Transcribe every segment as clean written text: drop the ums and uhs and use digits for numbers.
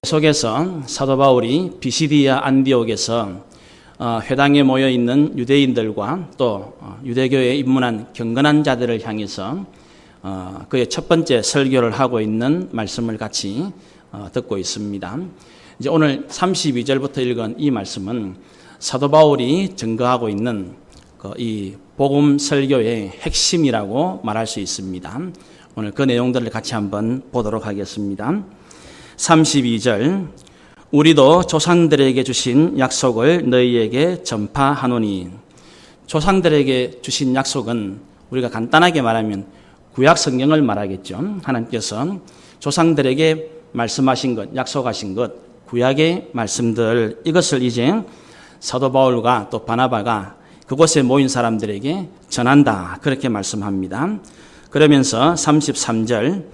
속에서 사도 바울이 비시디아 안디옥에서 회당에 모여 있는 유대인들과 또 유대교에 입문한 경건한 자들을 향해서 그의 첫 번째 설교를 하고 있는 말씀을 같이 듣고 있습니다. 이제 오늘 32절부터 읽은 이 말씀은 사도 바울이 증거하고 있는 이 복음 설교의 핵심이라고 말할 수 있습니다. 오늘 그 내용들을 같이 한번 보도록 하겠습니다. 32절, 우리도 조상들에게 주신 약속을 너희에게 전파하노니. 조상들에게 주신 약속은 우리가 간단하게 말하면 구약 성경을 말하겠죠. 하나님께서 조상들에게 말씀하신 것, 약속하신 것, 구약의 말씀들, 이것을 이제 사도 바울과 또 바나바가 그곳에 모인 사람들에게 전한다, 그렇게 말씀합니다. 그러면서 33절,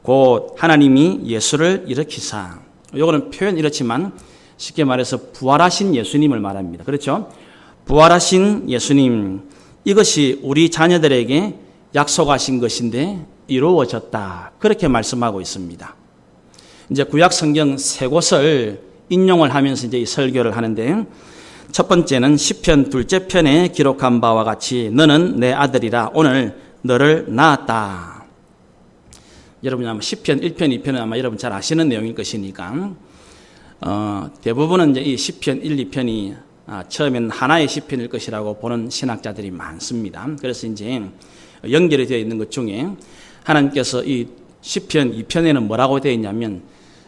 곧 하나님이 예수를 일으키사. 이거는 표현 이렇지만 쉽게 말해서 부활하신 예수님을 말합니다. 그렇죠? 부활하신 예수님, 이것이 우리 자녀들에게 약속하신 것인데 이루어졌다, 그렇게 말씀하고 있습니다. 이제 구약 성경 세 곳을 인용을 하면서 이제 이 설교를 하는데, 첫 번째는 시편 둘째 편에 기록한 바와 같이 너는 내 아들이라 오늘 너를 낳았다. 여러분이 아마 시편 1편, 2편은 아마 여러분 잘 아시는 내용일 것이니까 대부분은 이제 이 시편 1, 2편이 처음엔 하나의 시편일 것이라고 보는 신학자들이 많습니다. 그래서 이제 연결이 되어 있는 것 중에 하나님께서 이 시편 2편에는 뭐라고 되어 있냐면,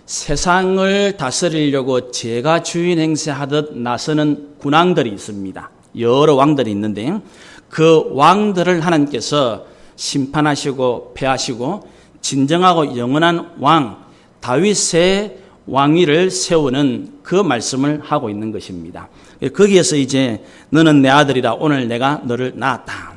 세상을 다스리려고 제가 주인 행세하듯 나서는 군왕들이 있습니다. 여러 왕들이 있는데 그 왕들을 하나님께서 심판하시고 패하시고 진정하고 영원한 왕 다윗의 왕위를 세우는 그 말씀을 하고 있는 것입니다. 거기에서 이제 너는 내 아들이라 오늘 내가 너를 낳았다.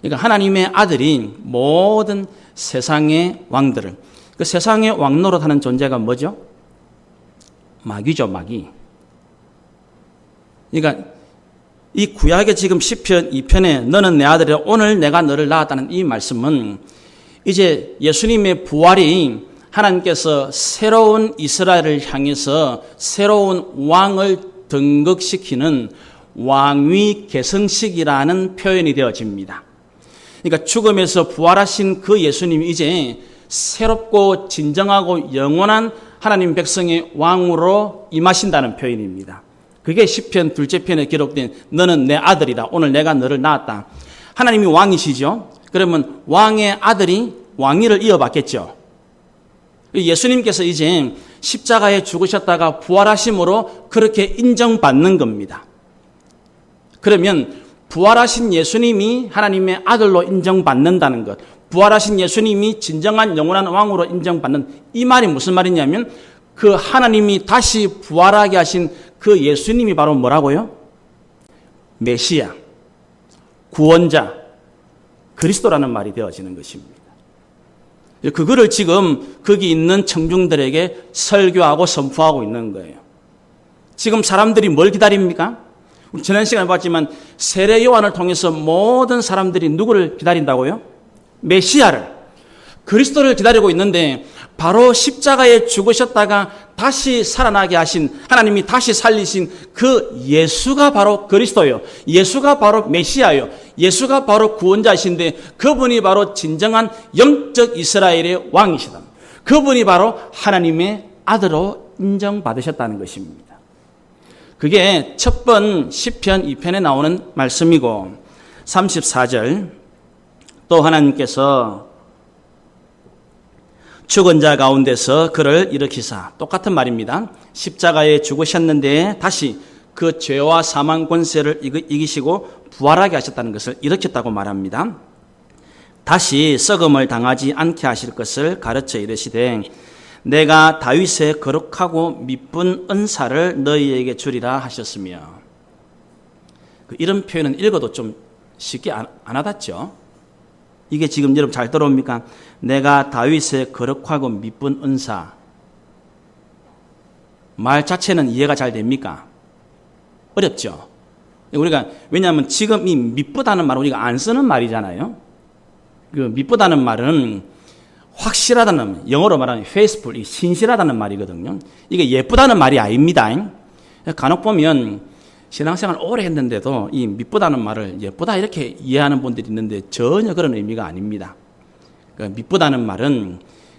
그러니까 하나님의 아들이 모든 세상의 왕들을, 그 세상의 왕노릇하는 존재가 뭐죠? 마귀죠, 마귀. 그러니까 이 구약의 지금 시편 2편에 너는 내 아들이라 오늘 내가 너를 낳았다는 이 말씀은 이제 예수님의 부활이 하나님께서 새로운 이스라엘을 향해서 새로운 왕을 등극시키는 왕위 계승식이라는 표현이 되어집니다. 그러니까 죽음에서 부활하신 그 예수님이 이제 새롭고 진정하고 영원한 하나님 백성의 왕으로 임하신다는 표현입니다. 그게 시편 둘째 편에 기록된 너는 내 아들이다, 오늘 내가 너를 낳았다. 하나님이 왕이시죠. 그러면 왕의 아들이 왕위를 이어받겠죠. 예수님께서 이제 십자가에 죽으셨다가 부활하심으로 그렇게 인정받는 겁니다. 그러면 부활하신 예수님이 하나님의 아들로 인정받는다는 것, 부활하신 예수님이 진정한 영원한 왕으로 인정받는, 이 말이 무슨 말이냐면 그 하나님이 다시 부활하게 하신 그 예수님이 바로 뭐라고요? 메시아, 구원자, 그리스도라는 말이 되어지는 것입니다. 그거를 지금 거기 있는 청중들에게 설교하고 선포하고 있는 거예요. 지금 사람들이 뭘 기다립니까? 지난 시간에 봤지만 세례 요한을 통해서 모든 사람들이 누구를 기다린다고요? 메시아를, 그리스도를 기다리고 있는데, 바로 십자가에 죽으셨다가 다시 살아나게 하신, 하나님이 다시 살리신 그 예수가 바로 그리스도예요. 예수가 바로 메시아예요. 예수가 바로 구원자이신데 그분이 바로 진정한 영적 이스라엘의 왕이시다. 그분이 바로 하나님의 아들로 인정받으셨다는 것입니다. 그게 첫 번 시편 2편에 나오는 말씀이고, 34절, 또 하나님께서 죽은 자 가운데서 그를 일으키사. 똑같은 말입니다. 십자가에 죽으셨는데 다시 그 죄와 사망 권세를 이기시고 부활하게 하셨다는 것을 일으켰다고 말합니다. 다시 썩음을 당하지 않게 하실 것을 가르쳐 이르시되 내가 다윗의 거룩하고 미쁜 은사를 너희에게 주리라 하셨으며. 이런 표현은 읽어도 좀 쉽게 안 와닿죠? 이게 지금 여러분 잘 들어옵니까? 내가 다윗의 거룩하고 미쁜 은사. 말 자체는 이해가 잘 됩니까? 어렵죠? 우리가, 왜냐하면 지금 이 미쁘다는 말은 우리가 안 쓰는 말이잖아요. 그 미쁘다는 말은 확실하다는, 영어로 말하면 faithful, 신실하다는 말이거든요. 이게 예쁘다는 말이 아닙니다. 간혹 보면 신앙생활 오래 했는데도 이 미쁘다는 말을 예쁘다 이렇게 이해하는 분들이 있는데 전혀 그런 의미가 아닙니다. 미쁘다는 말은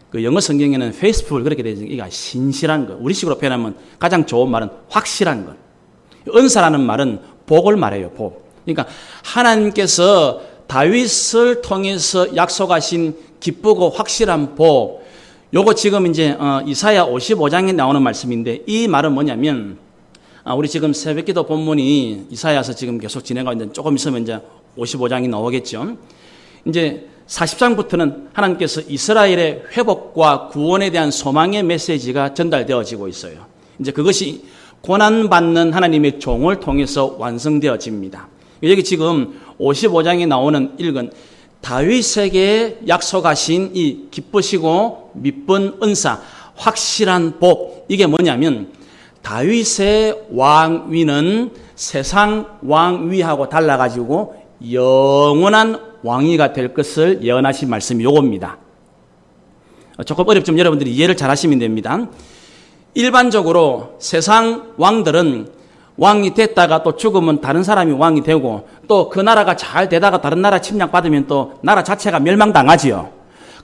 그 영어 성경에는 faithful 그렇게 되어 있으니까 이게 신실한 것. 우리식으로 표현하면 가장 좋은 말은 확실한 것. 은사라는 말은 복을 말해요. 복. 그러니까 하나님께서 다윗을 통해서 약속하신 기쁘고 확실한 복. 요거 지금 이제 이사야 55장에 나오는 말씀인데 이 말은 뭐냐면 우리 지금 새벽기도 본문이 이사야서 지금 계속 진행하고 있는데 조금 있으면 이제 55장이 나오겠죠. 이제 40장부터는 하나님께서 이스라엘의 회복과 구원에 대한 소망의 메시지가 전달되어지고 있어요. 이제 그것이 고난받는 하나님의 종을 통해서 완성되어집니다. 여기 지금 55장에 나오는 읽은 다윗에게 약속하신 이 기쁘시고 미쁜 은사, 확실한 복, 이게 뭐냐면 다윗의 왕위는 세상 왕위하고 달라가지고 영원한 왕위가 될 것을 예언하신 말씀이 요겁니다. 조금 어렵지만 여러분들이 이해를 잘 하시면 됩니다. 일반적으로 세상 왕들은 왕이 됐다가 또 죽으면 다른 사람이 왕이 되고 또 그 나라가 잘 되다가 다른 나라 침략받으면 또 나라 자체가 멸망당하지요.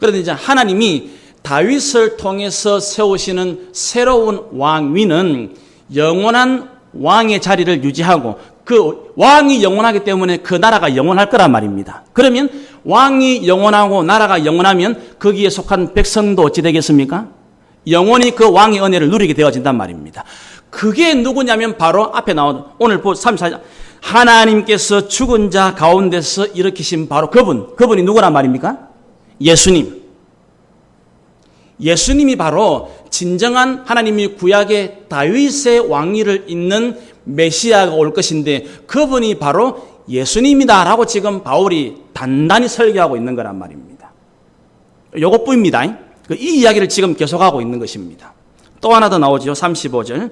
그런데 이제 하나님이 다윗을 통해서 세우시는 새로운 왕위는 영원한 왕의 자리를 유지하고 그 왕이 영원하기 때문에 그 나라가 영원할 거란 말입니다. 그러면 왕이 영원하고 나라가 영원하면 거기에 속한 백성도 어찌 되겠습니까? 영원히 그 왕의 은혜를 누리게 되어진단 말입니다. 그게 누구냐면 바로 앞에 나오는 오늘 34장 하나님께서 죽은 자 가운데서 일으키신 바로 그분이 누구란 말입니까? 예수님. 예수님이 바로 진정한 하나님이 구약의 다윗의 왕위를 잇는 메시아가 올 것인데 그분이 바로 예수님이다라고 지금 바울이 단단히 설교하고 있는 거란 말입니다. 요것뿐입니다. 이 이야기를 지금 계속하고 있는 것입니다. 또 하나 더 나오죠. 35절.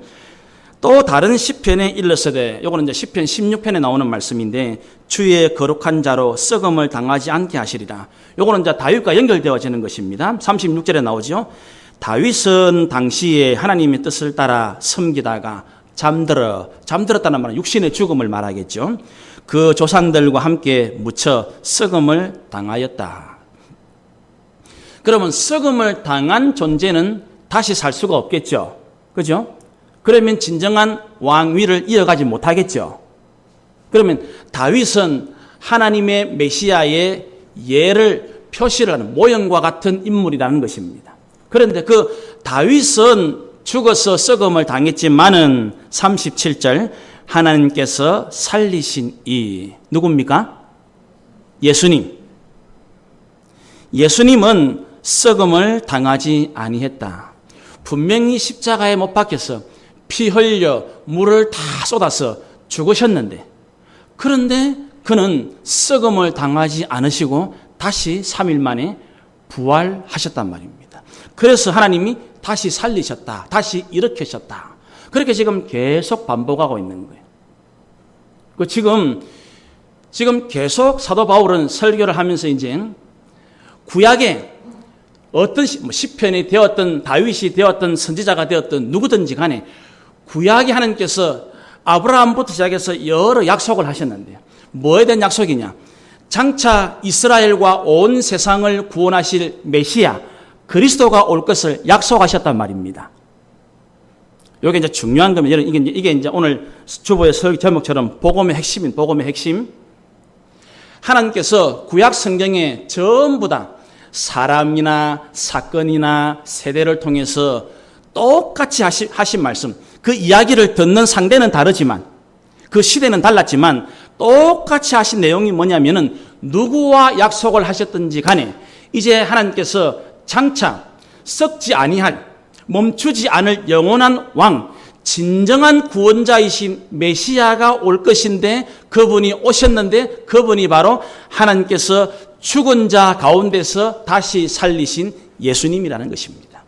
또 다른 시편에 일렀으되, 요거는 이제 시편 16편에 나오는 말씀인데 주의 거룩한 자로 썩음을 당하지 않게 하시리라. 요거는 이제 다윗과 연결되어지는 것입니다. 36절에 나오죠. 다윗은 당시에 하나님의 뜻을 따라 섬기다가 잠들었다는 말은 육신의 죽음을 말하겠죠. 그 조상들과 함께 묻혀 썩음을 당하였다. 그러면 썩음을 당한 존재는 다시 살 수가 없겠죠. 그죠? 그러면 진정한 왕위를 이어가지 못하겠죠. 그러면 다윗은 하나님의 메시아의 예를 표시를 하는 모형과 같은 인물이라는 것입니다. 그런데 그 다윗은 죽어서 썩음을 당했지만은 37절 하나님께서 살리신 이 누굽니까? 예수님. 예수님은 썩음을 당하지 아니했다. 분명히 십자가에 못 박혀서 피 흘려 물을 다 쏟아서 죽으셨는데 그런데 그는 썩음을 당하지 않으시고 다시 3일 만에 부활하셨단 말입니다. 그래서 하나님이 다시 살리셨다. 다시 일으키셨다. 그렇게 지금 계속 반복하고 있는 거예요. 지금 계속 사도 바울은 설교를 하면서 이제 구약에 어떤 시편이 되었든 다윗이 되었든 선지자가 되었든 누구든지 간에 구약에 하나님께서 아브라함부터 시작해서 여러 약속을 하셨는데요. 뭐에 대한 약속이냐? 장차 이스라엘과 온 세상을 구원하실 메시아 그리스도가 올 것을 약속하셨단 말입니다. 이게 이제 중요한 겁니다. 이게 이제 오늘 주보의 설교 제목처럼 복음의 핵심인 복음의 핵심. 하나님께서 구약 성경에 전부 다 사람이나 사건이나 세대를 통해서 똑같이 하신 말씀, 그 이야기를 듣는 상대는 다르지만 그 시대는 달랐지만 똑같이 하신 내용이 뭐냐면은 누구와 약속을 하셨든지 간에 이제 하나님께서 장차 썩지 아니할 멈추지 않을 영원한 왕 진정한 구원자이신 메시아가 올 것인데 그분이 오셨는데 그분이 바로 하나님께서 죽은 자 가운데서 다시 살리신 예수님이라는 것입니다.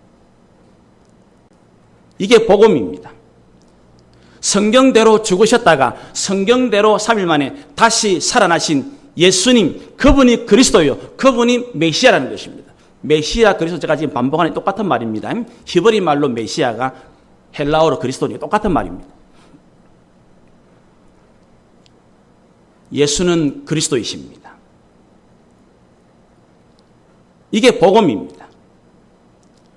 이게 복음입니다. 성경대로 죽으셨다가 성경대로 3일 만에 다시 살아나신 예수님, 그분이 그리스도요, 그분이 메시아라는 것입니다. 메시아 그리스도 제가 지금 반복하는 똑같은 말입니다. 히브리 말로 메시아가 헬라어로 그리스도니 똑같은 말입니다. 예수는 그리스도이십니다. 이게 복음입니다.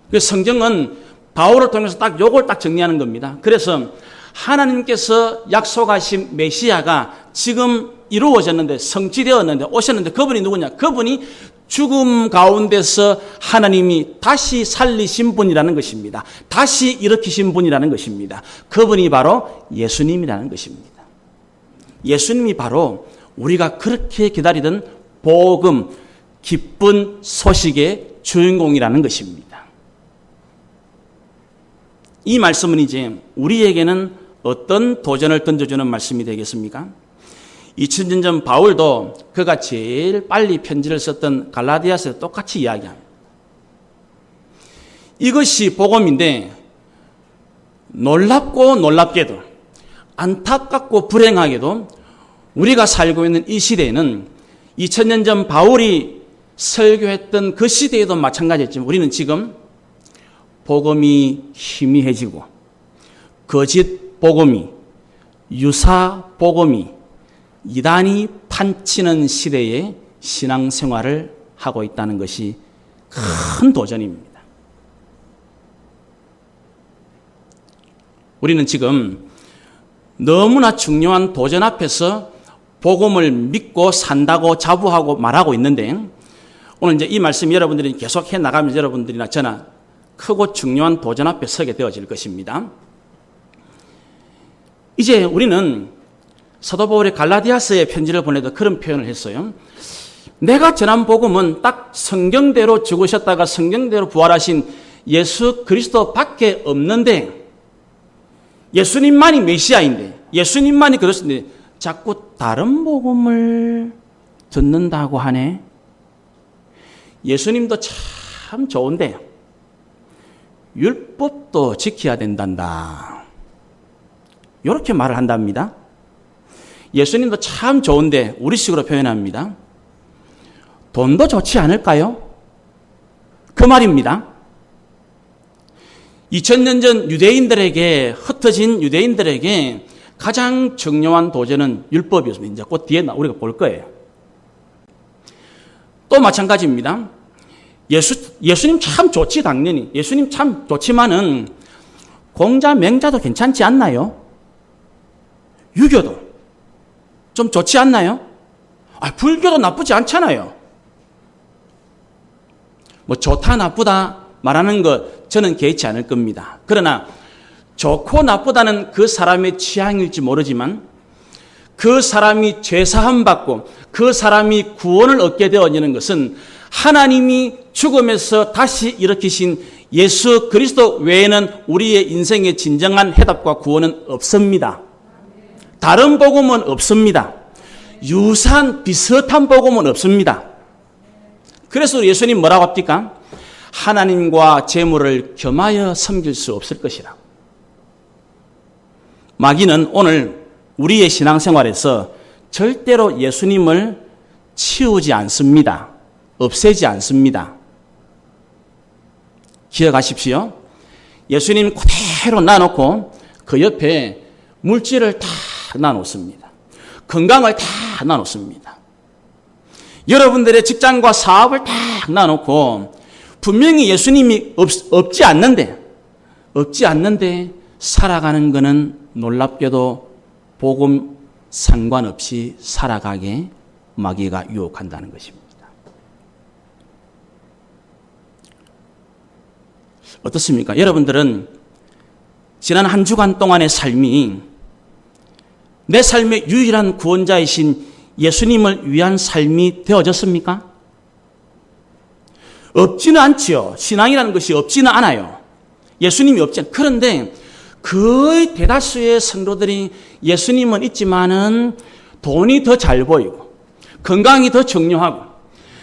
그래서 성경은 바울을 통해서 딱 요걸 딱 정리하는 겁니다. 그래서 하나님께서 약속하신 메시아가 지금 이루어졌는데 성취되었는데 오셨는데 그분이 누구냐? 그분이 죽음 가운데서 하나님이 다시 살리신 분이라는 것입니다. 다시 일으키신 분이라는 것입니다. 그분이 바로 예수님이라는 것입니다. 예수님이 바로 우리가 그렇게 기다리던 복음, 기쁜 소식의 주인공이라는 것입니다. 이 말씀은 이제 우리에게는 어떤 도전을 던져주는 말씀이 되겠습니까? 2000년 전 바울도 그가 제일 빨리 편지를 썼던 갈라디아서에 똑같이 이야기합니다. 이것이 복음인데 놀랍고 놀랍게도 안타깝고 불행하게도 우리가 살고 있는 이 시대에는 2000년 전 바울이 설교했던 그 시대에도 마찬가지였지만 우리는 지금 복음이 희미해지고 거짓 복음이 유사 복음이 이단이 판치는 시대에 신앙생활을 하고 있다는 것이 큰 도전입니다. 우리는 지금 너무나 중요한 도전 앞에서 복음을 믿고 산다고 자부하고 말하고 있는데 오늘 이제 이 말씀 여러분들이 계속 해 나가면서 여러분들이나 저나 크고 중요한 도전 앞에 서게 되어질 것입니다. 이제 우리는 사도 바울이 갈라디아서에 편지를 보내도 그런 표현을 했어요. 내가 전한 복음은 딱 성경대로 죽으셨다가 성경대로 부활하신 예수 그리스도 밖에 없는데 예수님만이 메시아인데 예수님만이 그렇습니다. 자꾸 다른 복음을 듣는다고 하네. 예수님도 참 좋은데 율법도 지켜야 된단다. 이렇게 말을 한답니다. 예수님도 참 좋은데 우리식으로 표현합니다. 돈도 좋지 않을까요? 그 말입니다. 2000년 전 유대인들에게 흩어진 유대인들에게 가장 중요한 도전은 율법이었습니다. 이제 곧 뒤에 우리가 볼 거예요. 또 마찬가지입니다. 예수님 참 좋지 당연히. 예수님 참 좋지만은 공자 맹자도 괜찮지 않나요? 유교도 좀 좋지 않나요? 불교도 나쁘지 않잖아요. 뭐 좋다 나쁘다 말하는 것 저는 개의치 않을 겁니다. 그러나 좋고 나쁘다는 그 사람의 취향일지 모르지만 그 사람이 죄사함 받고 그 사람이 구원을 얻게 되어지는 것은 하나님이 죽음에서 다시 일으키신 예수 그리스도 외에는 우리의 인생의 진정한 해답과 구원은 없습니다. 다른 복음은 없습니다. 유사한 비슷한 복음은 없습니다. 그래서 예수님 뭐라고 합니까? 하나님과 재물을 겸하여 섬길 수 없을 것이라. 마귀는 오늘 우리의 신앙생활에서 절대로 예수님을 치우지 않습니다. 없애지 않습니다. 기억하십시오. 예수님 그대로 놔놓고 그 옆에 물질을 다 놔놓습니다. 건강을 다 놔놓습니다. 여러분들의 직장과 사업을 다 놔놓고 분명히 예수님이 없지 않는데 살아가는 것은 놀랍게도 복음 상관없이 살아가게 마귀가 유혹한다는 것입니다. 어떻습니까? 여러분들은 지난 한 주간 동안의 삶이 내 삶의 유일한 구원자이신 예수님을 위한 삶이 되어졌습니까? 없지는 않지요. 신앙이라는 것이 없지는 않아요. 예수님이 없지 않아요. 그런데 거의 대다수의 성도들이 예수님은 있지만은 돈이 더 잘 보이고 건강이 더 중요하고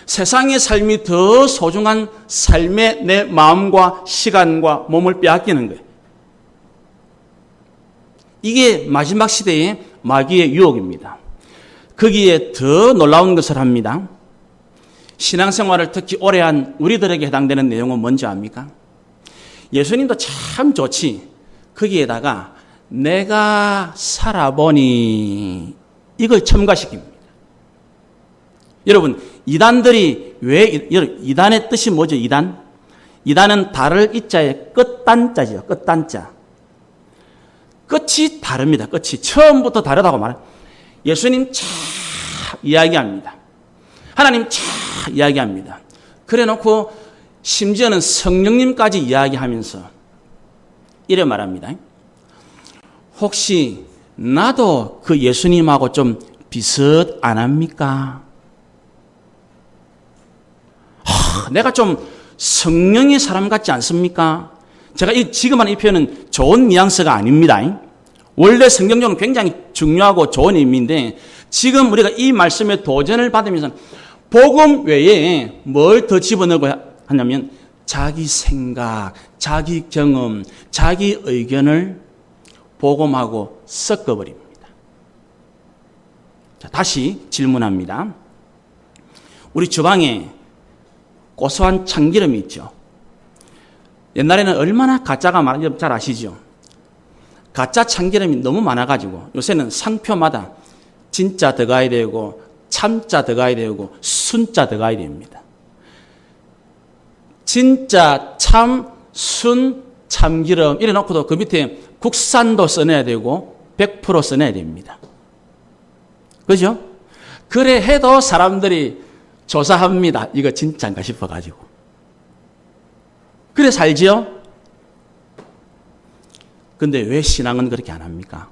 세상의 삶이 더 소중한 삶에 내 마음과 시간과 몸을 빼앗기는 거예요. 이게 마지막 시대의 마귀의 유혹입니다. 거기에 더 놀라운 것을 합니다. 신앙생활을 특히 오래 한 우리들에게 해당되는 내용은 뭔지 압니까? 예수님도 참 좋지. 거기에다가 내가 살아보니 이걸 첨가시킵니다. 여러분, 이단들이 이단의 뜻이 뭐죠? 이단은 달을 이자의 끝단자죠. 끝단자. 끝이 다릅니다. 끝이 처음부터 다르다고 말해요. 예수님 참 이야기합니다. 하나님 참 이야기합니다. 그래 놓고 심지어는 성령님까지 이야기하면서 이래 말합니다. 혹시 나도 그 예수님하고 좀 비슷 안 합니까? 내가 좀 성령의 사람 같지 않습니까? 제가 지금 하는 이 표현은 좋은 뉘앙스가 아닙니다. 원래 성경적으로 굉장히 중요하고 좋은 의미인데 지금 우리가 이 말씀에 도전을 받으면서 복음 외에 뭘 더 집어넣고 하냐면 자기 생각, 자기 경험, 자기 의견을 복음하고 섞어버립니다. 자, 다시 질문합니다. 우리 주방에 고소한 참기름이 있죠. 옛날에는 얼마나 가짜가 많은지 잘 아시죠? 가짜 참기름이 너무 많아가지고 요새는 상표마다 진짜 들어가야 되고 참자 들어가야 되고 순자 들어가야 됩니다. 진짜 참, 순, 참기름 이래 놓고도 그 밑에 국산도 써내야 되고 100% 써내야 됩니다. 그죠? 그래 해도 사람들이 조사합니다. 이거 진짜인가 싶어가지고. 그래 살지요? 근데 왜 신앙은 그렇게 안 합니까?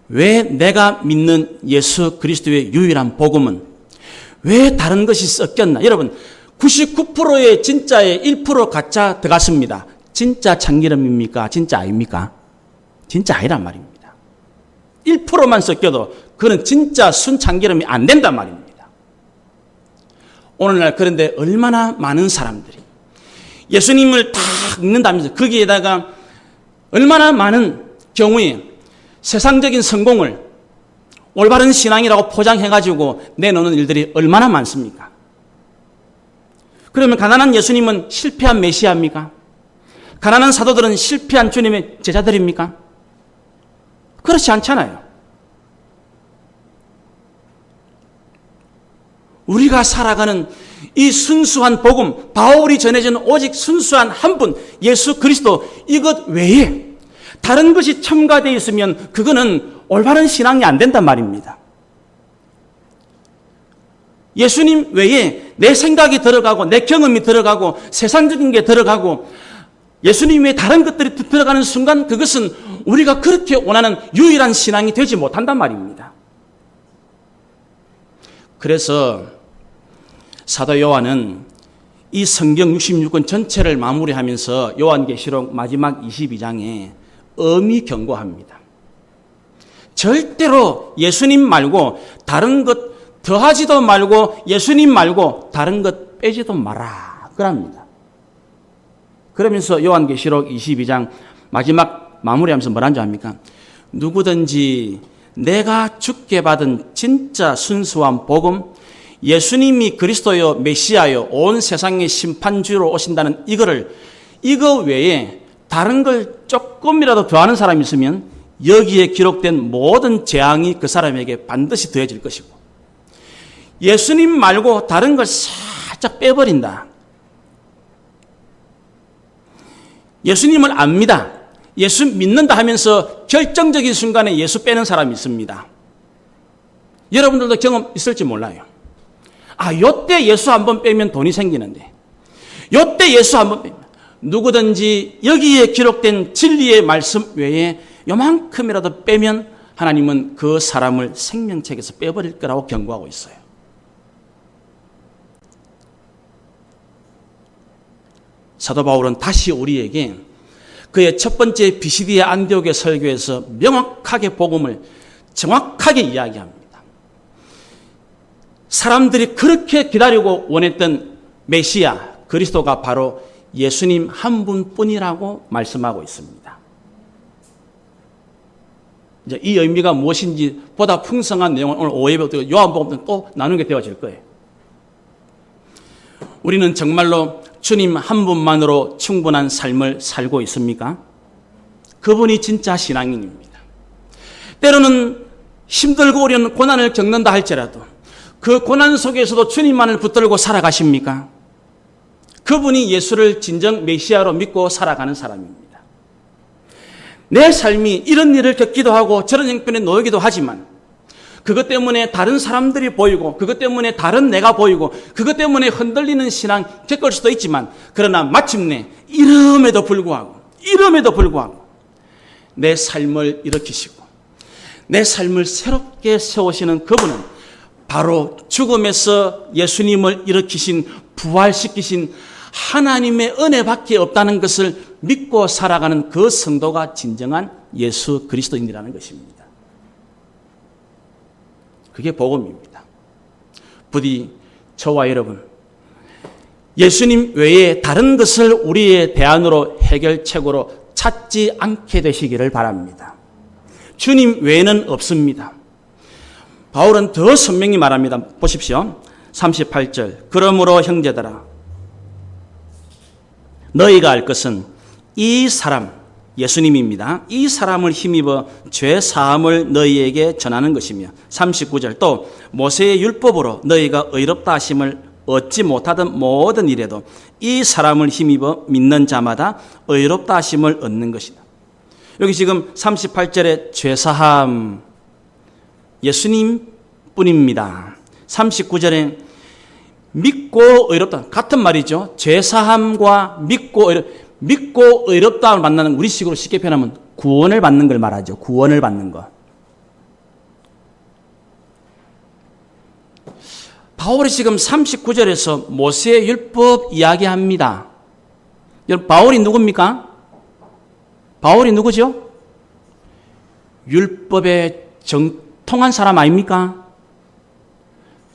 왜 내가 믿는 예수 그리스도의 유일한 복음은 왜 다른 것이 섞였나? 여러분, 99%의 진짜에 1% 가짜 들어갔습니다. 진짜 참기름입니까? 진짜 아닙니까? 진짜 아니란 말입니다. 1%만 섞여도 그는 진짜 순 참기름이 안 된단 말입니다. 오늘날 그런데 얼마나 많은 사람들이 예수님을 다 믿는다면서 거기에다가 얼마나 많은 경우에 세상적인 성공을 올바른 신앙이라고 포장해가지고 내놓는 일들이 얼마나 많습니까? 그러면 가난한 예수님은 실패한 메시아입니까? 가난한 사도들은 실패한 주님의 제자들입니까? 그렇지 않잖아요. 우리가 살아가는 이 순수한 복음, 바울이 전해준 오직 순수한 한 분, 예수 그리스도 이것 외에 다른 것이 첨가되어 있으면 그거는 올바른 신앙이 안 된단 말입니다. 예수님 외에 내 생각이 들어가고 내 경험이 들어가고 세상적인 게 들어가고 예수님 외에 다른 것들이 들어가는 순간 그것은 우리가 그렇게 원하는 유일한 신앙이 되지 못한단 말입니다. 그래서 사도 요한은 이 성경 66권 전체를 마무리하면서 요한계시록 마지막 22장에 엄히 경고합니다. 절대로 예수님 말고 다른 것 더하지도 말고 예수님 말고 다른 것 빼지도 마라 그럽니다. 그러면서 요한계시록 22장 마지막 마무리하면서 뭐라는 줄 압니까? 누구든지 내가 주께 받은 진짜 순수한 복음, 예수님이 그리스도요 메시아요 온 세상의 심판주로 오신다는 이거 외에 다른 걸 조금이라도 더하는 사람이 있으면 여기에 기록된 모든 재앙이 그 사람에게 반드시 더해질 것이고 예수님 말고 다른 걸 살짝 빼버린다. 예수님을 압니다. 예수 믿는다 하면서 결정적인 순간에 예수 빼는 사람이 있습니다. 여러분들도 경험 있을지 몰라요. 요때 예수 한번 빼면 돈이 생기는데 요때 예수 한번 빼면 누구든지 여기에 기록된 진리의 말씀 외에 요만큼이라도 빼면 하나님은 그 사람을 생명책에서 빼버릴 거라고 경고하고 있어요. 사도 바울은 다시 우리에게 그의 첫 번째 비시디아 안디옥의 설교에서 명확하게 복음을 정확하게 이야기합니다. 사람들이 그렇게 기다리고 원했던 메시아 그리스도가 바로 예수님 한 분뿐이라고 말씀하고 있습니다. 이제 이 의미가 무엇인지 보다 풍성한 내용을 오늘 5예배부터 요한복음 또 나누게 되어질 거예요. 우리는 정말로 주님 한 분만으로 충분한 삶을 살고 있습니까? 그분이 진짜 신앙인입니다. 때로는 힘들고 어려운 고난을 겪는다 할지라도 그 고난 속에서도 주님만을 붙들고 살아가십니까? 그분이 예수를 진정 메시아로 믿고 살아가는 사람입니다. 내 삶이 이런 일을 겪기도 하고 저런 형편에 놓이기도 하지만 그것 때문에 다른 사람들이 보이고 그것 때문에 다른 내가 보이고 그것 때문에 흔들리는 신앙 겪을 수도 있지만 그러나 마침내 이름에도 불구하고 내 삶을 일으키시고 내 삶을 새롭게 세우시는 그분은 바로 죽음에서 예수님을 일으키신 부활시키신 하나님의 은혜밖에 없다는 것을 믿고 살아가는 그 성도가 진정한 예수 그리스도인이라는 것입니다. 그게 복음입니다. 부디 저와 여러분 예수님 외에 다른 것을 우리의 대안으로 해결책으로 찾지 않게 되시기를 바랍니다. 주님 외에는 없습니다. 바울은 더 선명히 말합니다. 보십시오. 38절 그러므로 형제들아 너희가 알 것은 이 사람 예수님입니다. 이 사람을 힘입어 죄 사함을 너희에게 전하는 것이며 39절 또 모세의 율법으로 너희가 의롭다 하심을 얻지 못하던 모든 일에도 이 사람을 힘입어 믿는 자마다 의롭다 하심을 얻는 것이다. 여기 지금 38절에 죄 사함 예수님 뿐입니다. 39절에 믿고 의롭다 같은 말이죠. 죄 사함과 믿고 의롭다를 만나는 우리식으로 쉽게 표현하면 구원을 받는 걸 말하죠. 구원을 받는 것. 바울이 지금 39절에서 모세의 율법 이야기합니다. 여러분 바울이 누굽니까? 바울이 누구죠? 율법에 정통한 사람 아닙니까?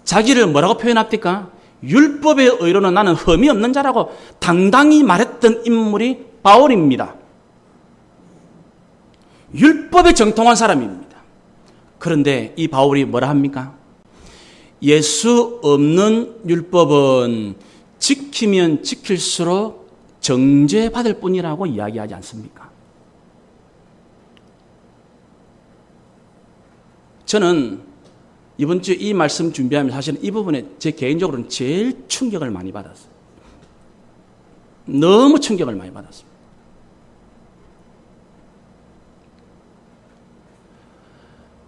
자기를 뭐라고 표현합니까? 율법의 의로는 나는 흠이 없는 자라고 당당히 말했던 인물이 바울입니다. 율법에 정통한 사람입니다. 그런데 이 바울이 뭐라 합니까? 예수 없는 율법은 지키면 지킬수록 정죄받을 뿐이라고 이야기하지 않습니까? 저는 이번 주에 이 말씀 준비하면서 사실은 이 부분에 제 개인적으로는 제일 충격을 많이 받았어요. 너무 충격을 많이 받았습니다.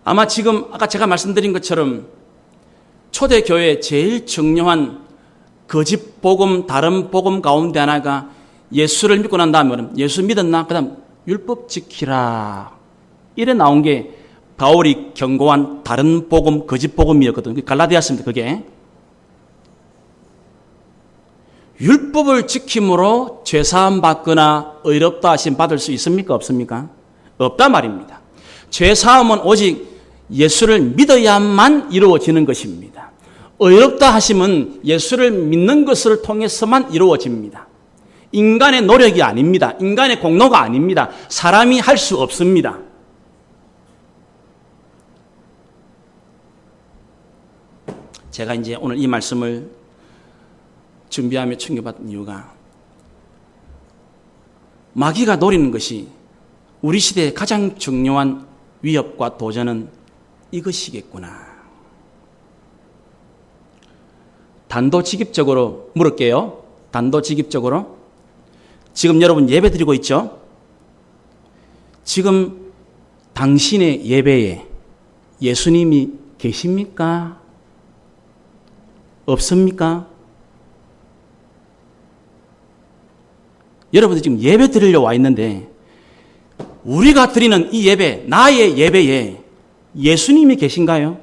아마 지금 아까 제가 말씀드린 것처럼 초대교회의 제일 중요한 거짓 복음, 다른 복음 가운데 하나가 예수를 믿고 난 다음에 예수 믿었나? 그 다음 율법 지키라. 이래 나온 게 바울이 경고한 다른 복음, 거짓 복음이었거든요. 갈라디아서입니다. 그게. 율법을 지킴으로 죄사함 받거나 의롭다 하심 받을 수 있습니까? 없습니까? 없다 말입니다. 죄사함은 오직 예수를 믿어야만 이루어지는 것입니다. 의롭다 하심은 예수를 믿는 것을 통해서만 이루어집니다. 인간의 노력이 아닙니다. 인간의 공로가 아닙니다. 사람이 할 수 없습니다. 제가 이제 오늘 이 말씀을 준비하며 충격받은 이유가 마귀가 노리는 것이 우리 시대의 가장 중요한 위협과 도전은 이것이겠구나. 단도직입적으로 물을게요. 단도직입적으로. 지금 여러분 예배 드리고 있죠? 지금 당신의 예배에 예수님이 계십니까? 없습니까? 여러분들 지금 예배 드리려 와 있는데 우리가 드리는 이 예배, 나의 예배에 예수님이 계신가요?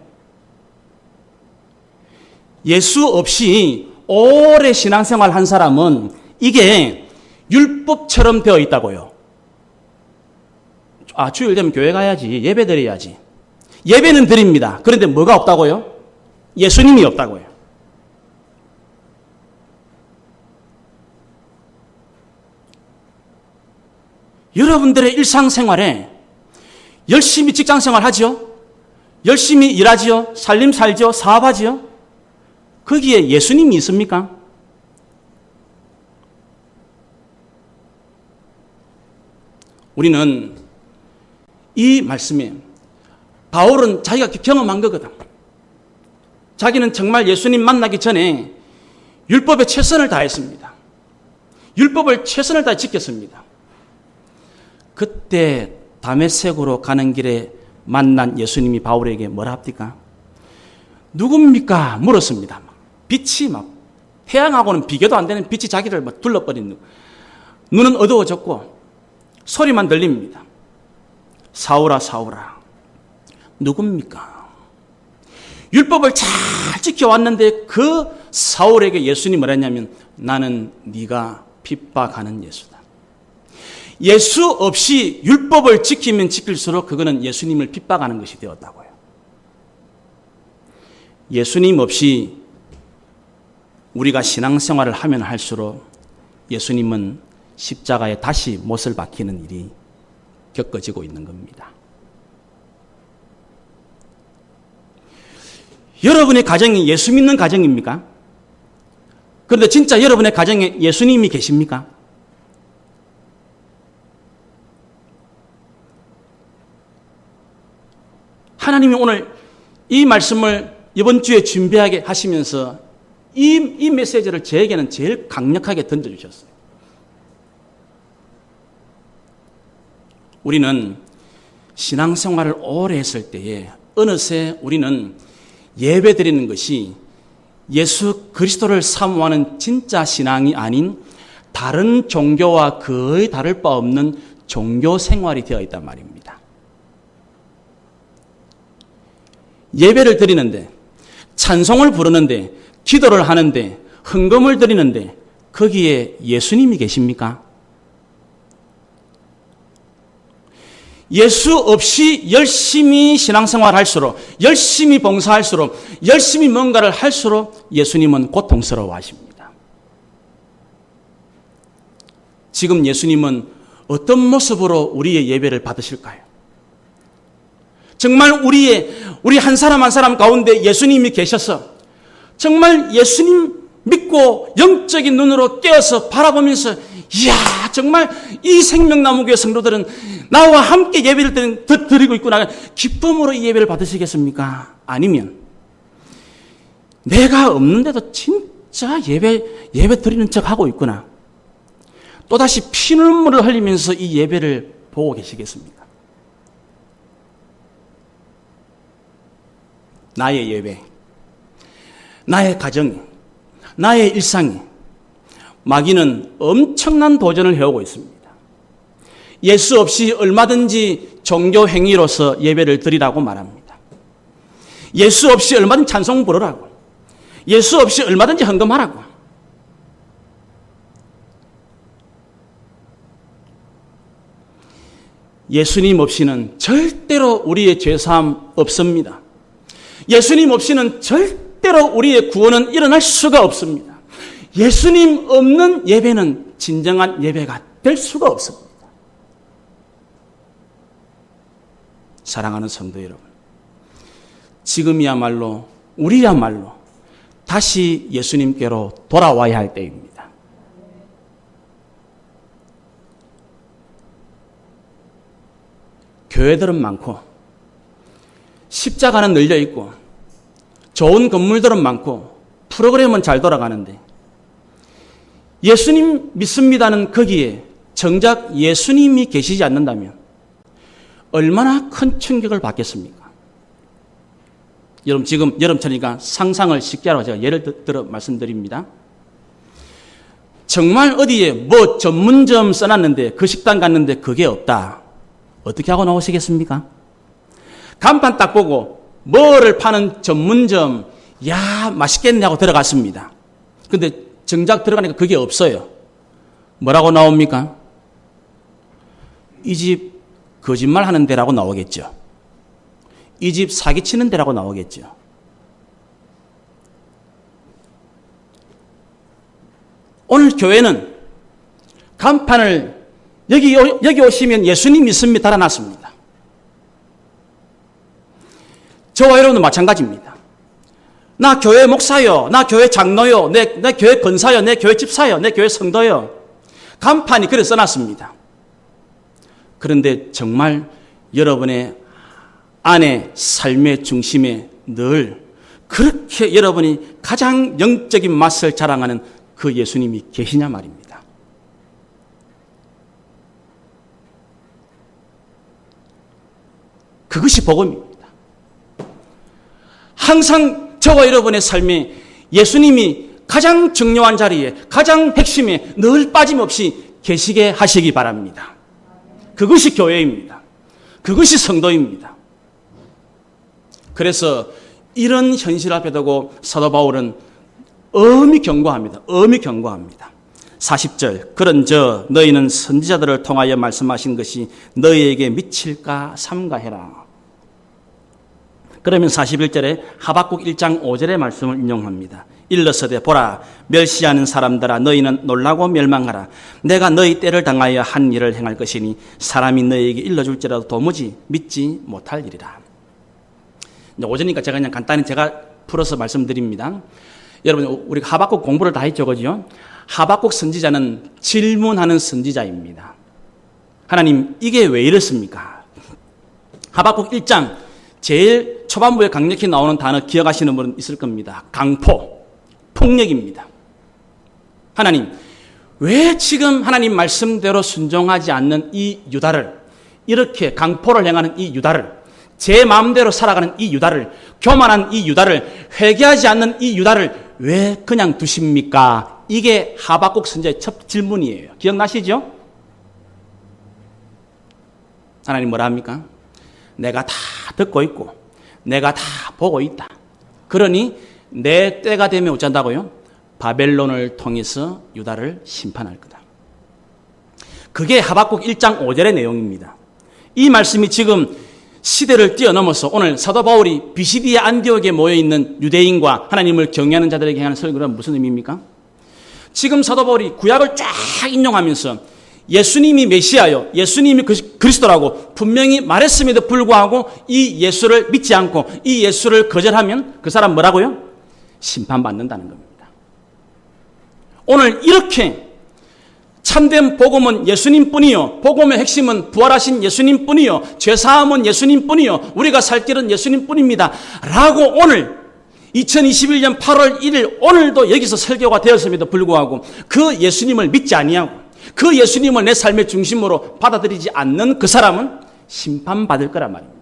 예수 없이 오래 신앙생활 한 사람은 이게 율법처럼 되어 있다고요. 아, 주일 되면 교회 가야지. 예배 드려야지. 예배는 드립니다. 그런데 뭐가 없다고요? 예수님이 없다고요. 여러분들의 일상생활에 열심히 직장생활 하지요? 열심히 일하지요? 살림 살지요? 사업하지요? 거기에 예수님이 있습니까? 우리는 이 말씀에 바울은 자기가 경험한 거거든. 자기는 정말 예수님 만나기 전에 율법에 최선을 다했습니다. 율법을 최선을 다해 지켰습니다. 그때 다메섹으로 가는 길에 만난 예수님이 바울에게 뭐라 합니까? 누굽니까? 물었습니다. 빛이 막 태양하고는 비교도 안 되는 빛이 자기를 막 둘러버린 눈은 어두워졌고 소리만 들립니다. 사울아 사울아 누굽니까? 율법을 잘 지켜왔는데 그 사울에게 예수님이 뭐라 했냐면 나는 네가 핍박하는 예수다. 예수 없이 율법을 지키면 지킬수록 그거는 예수님을 핍박하는 것이 되었다고요. 예수님 없이 우리가 신앙생활을 하면 할수록 예수님은 십자가에 다시 못을 박히는 일이 겪어지고 있는 겁니다. 여러분의 가정이 예수 믿는 가정입니까? 그런데 진짜 여러분의 가정에 예수님이 계십니까? 하나님이 오늘 이 말씀을 이번 주에 준비하게 하시면서 이 메시지를 저에게는 제일 강력하게 던져주셨어요. 우리는 신앙생활을 오래 했을 때에 어느새 우리는 예배 드리는 것이 예수 그리스도를 사모하는 진짜 신앙이 아닌 다른 종교와 거의 다를 바 없는 종교 생활이 되어 있단 말입니다. 예배를 드리는데, 찬송을 부르는데, 기도를 하는데, 헌금을 드리는데 거기에 예수님이 계십니까? 예수 없이 열심히 신앙생활 할수록, 열심히 봉사할수록, 열심히 뭔가를 할수록 예수님은 고통스러워 하십니다. 지금 예수님은 어떤 모습으로 우리의 예배를 받으실까요? 정말 우리 한 사람 한 사람 가운데 예수님이 계셔서 정말 예수님 믿고 영적인 눈으로 깨어서 바라보면서 이야 정말 이 생명나무교회 성도들은 나와 함께 예배를 드리고 있구나 기쁨으로 이 예배를 받으시겠습니까? 아니면 내가 없는데도 진짜 예배 드리는 척 하고 있구나 또다시 피눈물을 흘리면서 이 예배를 보고 계시겠습니까? 나의 예배, 나의 가정, 나의 일상에 마귀는 엄청난 도전을 해오고 있습니다. 예수 없이 얼마든지 종교 행위로서 예배를 드리라고 말합니다. 예수 없이 얼마든지 찬송 부르라고. 예수 없이 얼마든지 헌금하라고. 예수님 없이는 절대로 우리의 죄사함 없습니다. 예수님 없이는 절대로 우리의 구원은 일어날 수가 없습니다. 예수님 없는 예배는 진정한 예배가 될 수가 없습니다. 사랑하는 성도 여러분, 지금이야말로 우리야말로 다시 예수님께로 돌아와야 할 때입니다. 교회들은 많고 십자가는 널려 있고 좋은 건물들은 많고 프로그램은 잘 돌아가는데 예수님 믿습니다는 거기에 정작 예수님이 계시지 않는다면 얼마나 큰 충격을 받겠습니까? 여러분 지금 여름철이니까 상상을 쉽게 하라고 제가 예를 들어 말씀드립니다. 정말 어디에 뭐 전문점 써놨는데 그 식당 갔는데 그게 없다. 어떻게 하고 나오시겠습니까? 간판 딱 보고 뭐를 파는 전문점 야 맛있겠네 하고 들어갔습니다. 근데 정작 들어가니까 그게 없어요. 뭐라고 나옵니까? 이 집 거짓말 하는 데라고 나오겠죠. 이 집 사기치는 데라고 나오겠죠. 오늘 교회는 간판을 여기 오시면 예수님 믿습니다 달아놨습니다. 저와 여러분도 마찬가지입니다. 나 교회 목사요, 나 교회 장로요, 내 교회 권사요, 내 교회 집사요, 내 교회 성도요. 간판이 그래 써놨습니다. 그런데 정말 여러분의 안에 삶의 중심에 늘 그렇게 여러분이 가장 영적인 맛을 자랑하는 그 예수님이 계시냐 말입니다. 그것이 복음입니다. 항상 저와 여러분의 삶에 예수님이 가장 중요한 자리에, 가장 핵심에 늘 빠짐없이 계시게 하시기 바랍니다. 그것이 교회입니다. 그것이 성도입니다. 그래서 이런 현실 앞에 두고 사도 바울은 엄히 경고합니다. 엄히 경고합니다. 40절, 그런저 너희는 선지자들을 통하여 말씀하신 것이 너희에게 미칠까 삼가해라. 그러면 41절에 하박국 1장 5절의 말씀을 인용합니다. 일러서되 보라, 멸시하는 사람들아 너희는 놀라고 멸망하라. 내가 너희 때를 당하여 한 일을 행할 것이니 사람이 너희에게 일러줄지라도 도무지 믿지 못할 일이라. 오전이니까 제가 그냥 간단히 제가 풀어서 말씀드립니다. 여러분, 우리가 하박국 공부를 다 했죠, 그죠? 하박국 선지자는 질문하는 선지자입니다. 하나님, 이게 왜 이렇습니까? 하박국 1장 제일 초반부에 강력히 나오는 단어 기억하시는 분은 있을 겁니다. 강포, 폭력입니다. 하나님, 왜 지금 하나님 말씀대로 순종하지 않는 이 유다를, 이렇게 강포를 행하는 이 유다를, 제 마음대로 살아가는 이 유다를, 교만한 이 유다를, 회개하지 않는 이 유다를 왜 그냥 두십니까? 이게 하박국 선지자의 첫 질문이에요. 기억나시죠? 하나님 뭐라 합니까? 내가 다 듣고 있고 내가 다 보고 있다. 그러니 내 때가 되면 어쩐다고요? 바벨론을 통해서 유다를 심판할 거다. 그게 하박국 1장 5절의 내용입니다. 이 말씀이 지금 시대를 뛰어넘어서 오늘 사도 바울이 비시디아 안디옥에 모여있는 유대인과 하나님을 경외하는 자들에게 하는 설교는 무슨 의미입니까? 지금 사도 바울이 구약을 쫙 인용하면서 예수님이 메시아요, 예수님이 그리스도라고 분명히 말했음에도 불구하고 이 예수를 믿지 않고 이 예수를 거절하면 그 사람 뭐라고요? 심판받는다는 겁니다. 오늘 이렇게 참된 복음은 예수님뿐이요, 복음의 핵심은 부활하신 예수님뿐이요, 죄사함은 예수님뿐이요, 우리가 살 길은 예수님뿐입니다 라고 오늘 2021년 8월 1일 오늘도 여기서 설교가 되었음에도 불구하고 그 예수님을 믿지 아니하고 그 예수님을 내 삶의 중심으로 받아들이지 않는 그 사람은 심판받을 거란 말입니다.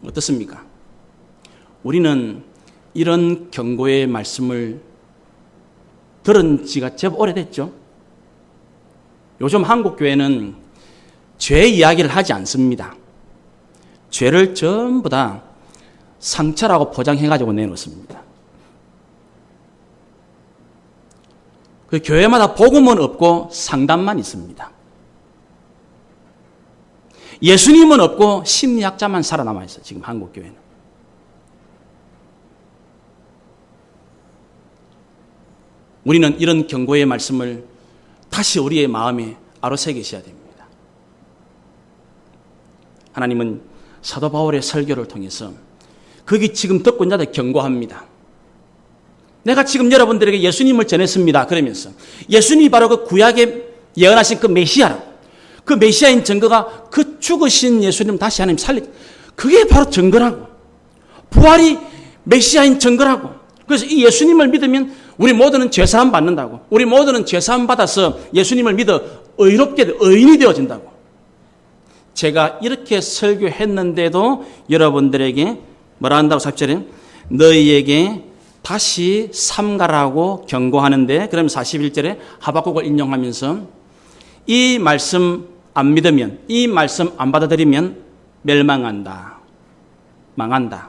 어떻습니까? 우리는 이런 경고의 말씀을 들은 지가 제법 오래됐죠. 요즘 한국 교회는 죄 이야기를 하지 않습니다. 죄를 전부 다 상처라고 포장해가지고 내놓습니다. 그 교회마다 복음은 없고 상담만 있습니다. 예수님은 없고 심리학자만 살아남아 있어요. 지금 한국 교회는. 우리는 이런 경고의 말씀을 다시 우리의 마음에 아로새기셔야 됩니다. 하나님은 사도 바울의 설교를 통해서 거기 지금 듣고 있는 자들 경고합니다. 내가 지금 여러분들에게 예수님을 전했습니다. 그러면서 예수님이 바로 그 구약에 예언하신 그 메시아라. 그 메시아인 증거가 그 죽으신 예수님 다시 하나님 그게 바로 증거라고. 부활이 메시아인 증거라고. 그래서 이 예수님을 믿으면 우리 모두는 죄사함 받는다고. 우리 모두는 죄사함 받아서 예수님을 믿어 의롭게 의인이 되어진다고. 제가 이렇게 설교했는데도 여러분들에게 뭐라 한다고 40절에 너희에게 다시 삼가라고 경고하는데, 그럼 41절에 하박국을 인용하면서 이 말씀 안 믿으면, 이 말씀 안 받아들이면 멸망한다, 망한다.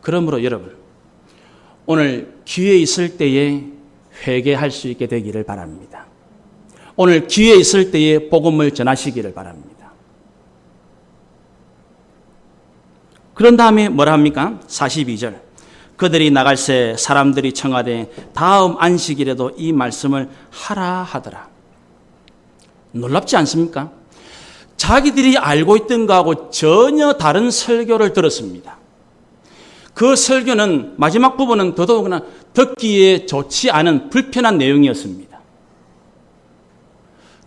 그러므로 여러분, 오늘 기회 있을 때에 회개할 수 있게 되기를 바랍니다. 오늘 기회 있을 때에 복음을 전하시기를 바랍니다. 그런 다음에 뭐라 합니까? 42절. 그들이 나갈새 사람들이 청하되 다음 안식일에도 이 말씀을 하라 하더라. 놀랍지 않습니까? 자기들이 알고 있던 거하고 전혀 다른 설교를 들었습니다. 그 설교는 마지막 부분은 더더욱이나 듣기에 좋지 않은 불편한 내용이었습니다.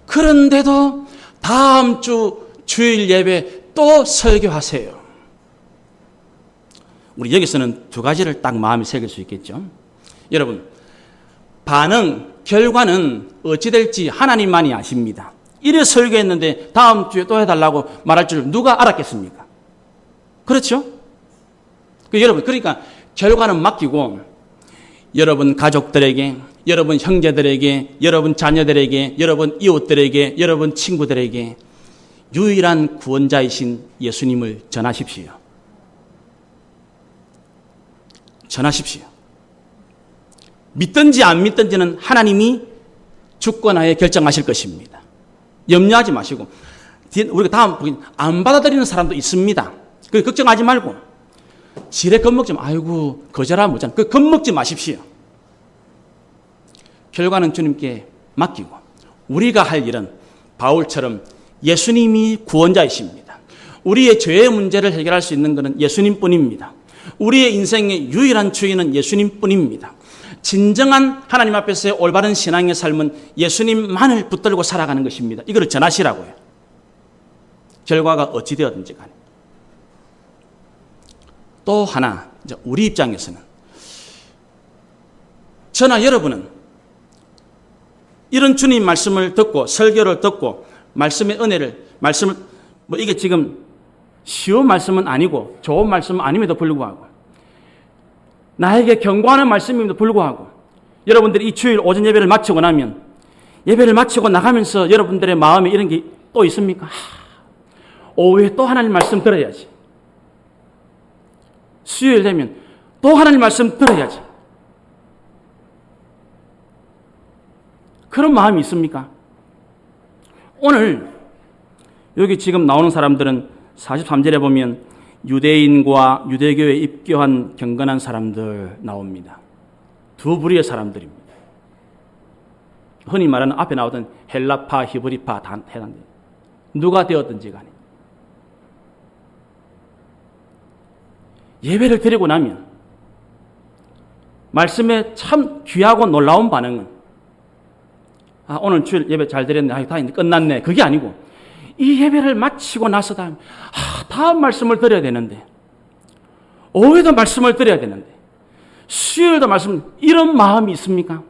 그런데도 다음 주 주일 예배 또 설교하세요. 우리 여기서는 두 가지를 딱 마음에 새길 수 있겠죠. 여러분, 반응, 결과는 어찌 될지 하나님만이 아십니다. 이래 설교했는데 다음 주에 또 해달라고 말할 줄 누가 알았겠습니까? 그렇죠? 여러분, 그러니까 결과는 맡기고 여러분 가족들에게, 여러분 형제들에게, 여러분 자녀들에게, 여러분 이웃들에게, 여러분 친구들에게 유일한 구원자이신 예수님을 전하십시오. 전하십시오. 믿든지 안 믿든지는 하나님이 주권하에 결정하실 것입니다. 염려하지 마시고, 우리가 다음 안 받아들이는 사람도 있습니다. 그 걱정하지 말고, 지레 겁먹지 마. 아이고 거절하면 못잖아. 그 겁먹지 마십시오. 결과는 주님께 맡기고, 우리가 할 일은 바울처럼 예수님이 구원자이십니다. 우리의 죄의 문제를 해결할 수 있는 것은 예수님뿐입니다. 우리의 인생의 유일한 주인은 예수님뿐입니다. 진정한 하나님 앞에서의 올바른 신앙의 삶은 예수님만을 붙들고 살아가는 것입니다. 이걸 전하시라고요. 결과가 어찌 되었든지 간에. 또 하나, 우리 입장에서는 저나 여러분은 이런 주님 말씀을 듣고 설교를 듣고 말씀의 은혜를, 말씀을, 이게 지금 쉬운 말씀은 아니고 좋은 말씀은 아님에도 불구하고 나에게 경고하는 말씀임에도 불구하고 여러분들이 이 주일 오전 예배를 마치고 나면 예배를 마치고 나가면서 여러분들의 마음에 이런 게 또 있습니까? 오후에 또 하나님 말씀 들어야지. 수요일 되면 또 하나님 말씀 들어야지. 그런 마음이 있습니까? 오늘 여기 지금 나오는 사람들은 43절에 보면 유대인과 유대교에 입교한 경건한 사람들 나옵니다. 두 부류의 사람들입니다. 흔히 말하는 앞에 나오던 헬라파, 히브리파 다 해당돼요. 누가 되었든지 간에. 예배를 드리고 나면 말씀에 참 귀하고 놀라운 반응은 오늘 주일 예배 잘 드렸네. 다 끝났네. 그게 아니고 이 예배를 마치고 나서 다음 말씀을 드려야 되는데 오후에도 말씀을 드려야 되는데 수요일도 말씀, 이런 마음이 있습니까?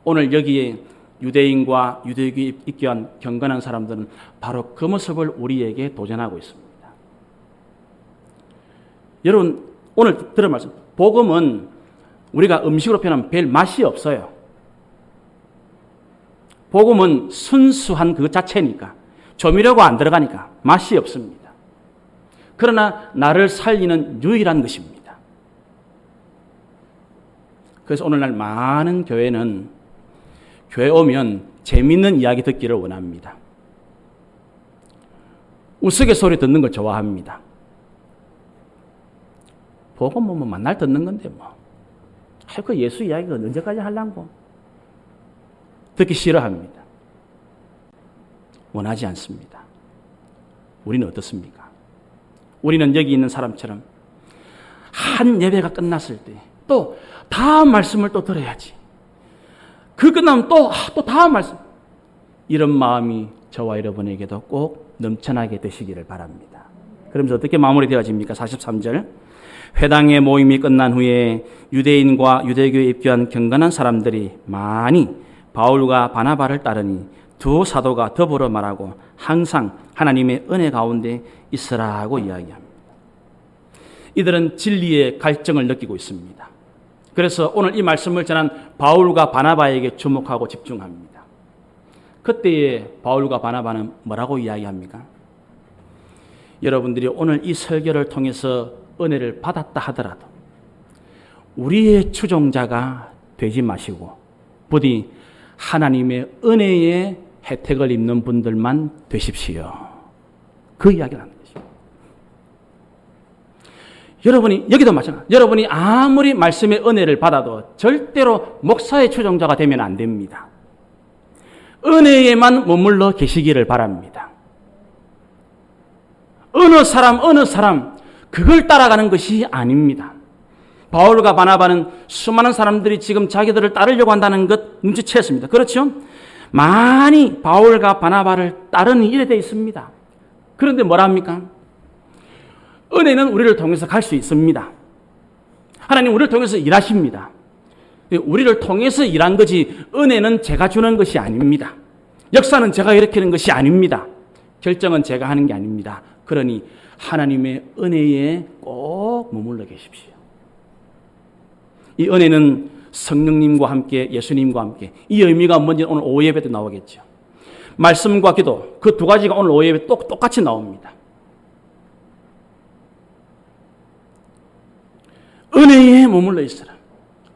오늘 여기에 유대인과 유대교에 입교한 경건한 사람들은 바로 그 모습을 우리에게 도전하고 있습니다. 여러분, 오늘 들은 말씀, 복음은 우리가 음식으로 표현하면 별 맛이 없어요. 복음은 순수한 그 자체니까, 조미료가 안 들어가니까 맛이 없습니다. 그러나 나를 살리는 유일한 것입니다. 그래서 오늘날 많은 교회는 교회 오면 재미있는 이야기 듣기를 원합니다. 우스갯소리 듣는 걸 좋아합니다. 복음 뭐 만날 듣는 건데 뭐. 그 예수 이야기가 언제까지 하려고. 듣기 싫어합니다. 원하지 않습니다. 우리는 어떻습니까? 우리는 여기 있는 사람처럼 한 예배가 끝났을 때 또 다음 말씀을 또 들어야지. 그 끝나면 또 다음 말씀. 이런 마음이 저와 여러분에게도 꼭 넘쳐나게 되시기를 바랍니다. 그러면서 어떻게 마무리되어집니까? 43절. 회당의 모임이 끝난 후에 유대인과 유대교에 입교한 경건한 사람들이 많이 바울과 바나바를 따르니 두 사도가 더불어 말하고 항상 하나님의 은혜 가운데 있으라고 이야기합니다. 이들은 진리의 갈증을 느끼고 있습니다. 그래서 오늘 이 말씀을 전한 바울과 바나바에게 주목하고 집중합니다. 그때의 바울과 바나바는 뭐라고 이야기합니까? 여러분들이 오늘 이 설교를 통해서 은혜를 받았다 하더라도 우리의 추종자가 되지 마시고 부디 하나님의 은혜의 혜택을 입는 분들만 되십시오. 그 이야기를 하는 것입니다. 여러분이 여기도 마찬가지입니다. 여러분이 아무리 말씀의 은혜를 받아도 절대로 목사의 추종자가 되면 안 됩니다. 은혜에만 머물러 계시기를 바랍니다. 어느 사람 그걸 따라가는 것이 아닙니다. 바울과 바나바는 수많은 사람들이 지금 자기들을 따르려고 한다는 것 눈치챘습니다. 그렇죠? 많이 바울과 바나바를 따르는 일에 되어 있습니다. 그런데 뭐랍니까? 은혜는 우리를 통해서 갈 수 있습니다. 하나님 우리를 통해서 일하십니다. 우리를 통해서 일한 거지 은혜는 제가 주는 것이 아닙니다. 역사는 제가 일으키는 것이 아닙니다. 결정은 제가 하는 게 아닙니다. 그러니 하나님의 은혜에 꼭 머물러 계십시오. 이 은혜는 성령님과 함께 예수님과 함께 이 의미가 뭔지 오늘 오후 예배 때 나오겠죠. 말씀과 기도 그 두 가지가 오늘 오후 예배 똑같이 나옵니다. 은혜에 머물러 있으라.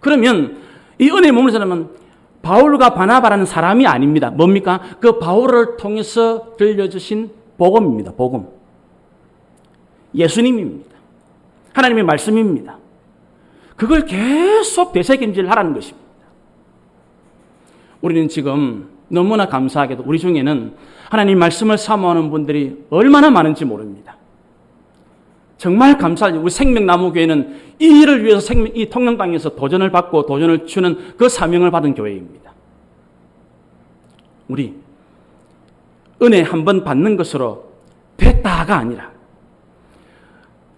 그러면 이 은혜에 머물러 있으라면 바울과 바나바라는 사람이 아닙니다. 뭡니까? 그 바울을 통해서 들려주신 복음입니다. 복음. 예수님입니다. 하나님의 말씀입니다. 그걸 계속 되새김질 하라는 것입니다. 우리는 지금 너무나 감사하게도 우리 중에는 하나님 말씀을 사모하는 분들이 얼마나 많은지 모릅니다. 정말 감사하죠. 우리 생명나무교회는 이 일을 위해서 이 통영땅에서 도전을 받고 도전을 주는 그 사명을 받은 교회입니다. 우리 은혜 한 번 받는 것으로 됐다가 아니라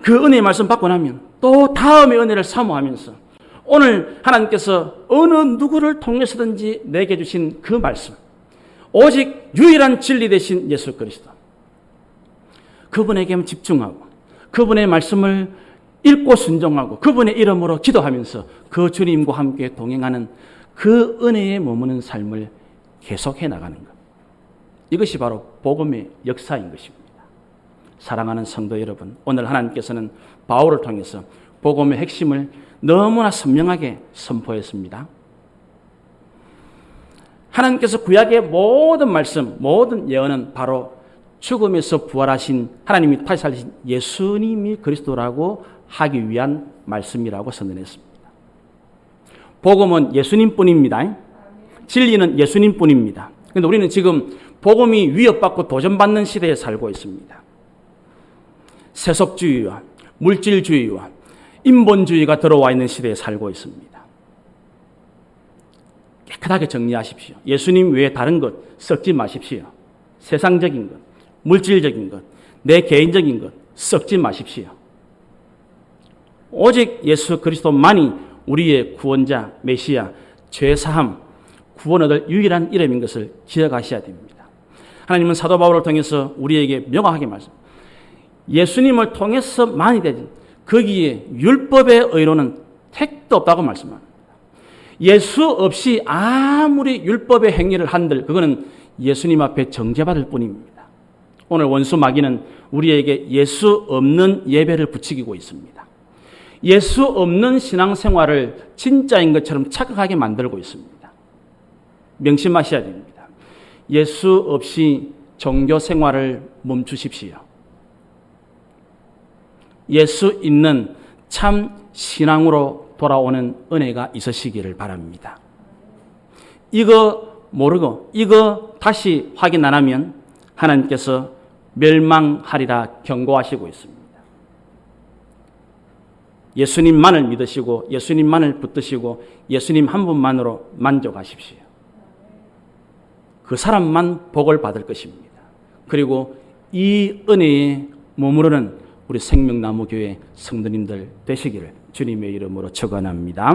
그 은혜의 말씀 받고 나면 또 다음의 은혜를 사모하면서 오늘 하나님께서 어느 누구를 통해서든지 내게 주신 그 말씀, 오직 유일한 진리 되신 예수 그리스도, 그분에게만 집중하고 그분의 말씀을 읽고 순종하고 그분의 이름으로 기도하면서 그 주님과 함께 동행하는 그 은혜에 머무는 삶을 계속해 나가는 것. 이것이 바로 복음의 역사인 것입니다. 사랑하는 성도 여러분, 오늘 하나님께서는 바울을 통해서 복음의 핵심을 너무나 선명하게 선포했습니다. 하나님께서 구약의 모든 말씀, 모든 예언은 바로 죽음에서 부활하신 하나님이 다시 살리신 예수님이 그리스도라고 하기 위한 말씀이라고 선언했습니다. 복음은 예수님뿐입니다. 진리는 예수님뿐입니다. 그런데 우리는 지금 복음이 위협받고 도전받는 시대에 살고 있습니다. 세속주의와 물질주의와 인본주의가 들어와 있는 시대에 살고 있습니다. 깨끗하게 정리하십시오. 예수님 외에 다른 것 섞지 마십시오. 세상적인 것, 물질적인 것, 내 개인적인 것 섞지 마십시오. 오직 예수 그리스도만이 우리의 구원자, 메시아, 죄사함, 구원 얻을 유일한 이름인 것을 기억하셔야 됩니다. 하나님은 사도 바울을 통해서 우리에게 명확하게 말씀. 예수님을 통해서만이 되지 거기에 율법의 의로는 택도 없다고 말씀합니다. 예수 없이 아무리 율법의 행위를 한들 그거는 예수님 앞에 정죄받을 뿐입니다. 오늘 원수 마귀는 우리에게 예수 없는 예배를 부추기고 있습니다. 예수 없는 신앙생활을 진짜인 것처럼 착각하게 만들고 있습니다. 명심하셔야 됩니다. 예수 없이 종교생활을 멈추십시오. 예수 있는 참 신앙으로 돌아오는 은혜가 있으시기를 바랍니다. 이거 모르고 이거 다시 확인 안 하면 하나님께서 멸망하리라 경고하시고 있습니다. 예수님만을 믿으시고 예수님만을 붙드시고 예수님 한 분만으로 만족하십시오. 그 사람만 복을 받을 것입니다. 그리고 이 은혜에 머무르는 우리 생명나무교회 성도님들 되시기를 주님의 이름으로 축원합니다.